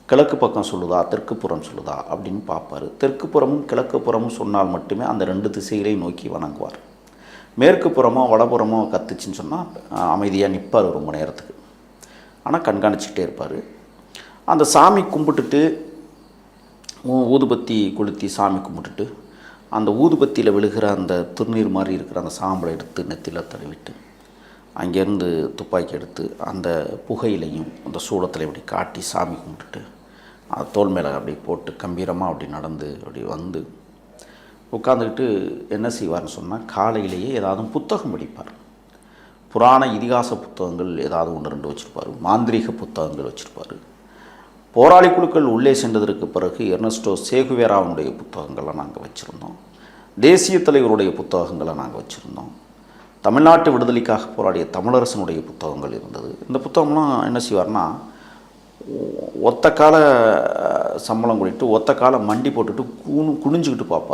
கிழக்கு பக்கம் சொல்லுதா தெற்கு புறம் சொல்லுதா அப்படின்னு பார்ப்பார். தெற்கு புறமும் கிழக்கு புறமும் சொன்னால் மட்டுமே அந்த 2 திசைகளையும் நோக்கி வணங்குவார். மேற்கு புறமோ வடபுறமோ கத்துச்சுன்னு சொன்னால் அமைதியாக நிற்பார் ரொம்ப நேரத்துக்கு. ஆனால் கண்காணிச்சிக்கிட்டே இருப்பார். அந்த சாமி கும்பிட்டுட்டு ஊதுபத்தி கொளுத்தி சாமி கும்பிட்டுட்டு அந்த ஊதுபத்தியில் விழுகிற அந்த திருநீர் மாதிரி இருக்கிற அந்த சாம்பலை எடுத்து நெத்தியில் தடவிட்டு அங்கேருந்து துப்பாக்கி எடுத்து அந்த புகையிலையும் அந்த சூளத்தில் இப்படி காட்டி சாமி கும்பிட்டுட்டு அது தோல் மேலே அப்படி போட்டு கம்பீரமாக அப்படி நடந்து அப்படி வந்து உட்காந்துக்கிட்டு என்ன செய்வார்னு சொன்னால் காலையிலேயே ஏதாவது புத்தகம் படிப்பார். புராண இதிகாச புத்தகங்கள் ஏதாவது 1-2 வச்சுருப்பார். மாந்திரீக புத்தகங்கள் வச்சுருப்பார். போராளி குழுக்கள் உள்ளே சென்றதற்கு பிறகு எர்னஸ்டோ சேகுவேராவுடைய புத்தகங்களை நாங்கள் வச்சுருந்தோம். தேசிய தலைவருடைய புத்தகங்களை நாங்கள் வச்சுருந்தோம். தமிழ்நாட்டு விடுதலைக்காக போராடிய தமிழரசனுடைய புத்தகங்கள் இருந்தது. இந்த புத்தகம்லாம் என்ன செய்வார்னா ஒத்த கால சம்பளம் கூட்டிட்டு ஒத்த கால மண்டி போட்டுட்டு குனிஞ்சுக்கிட்டு பார்ப்பார்.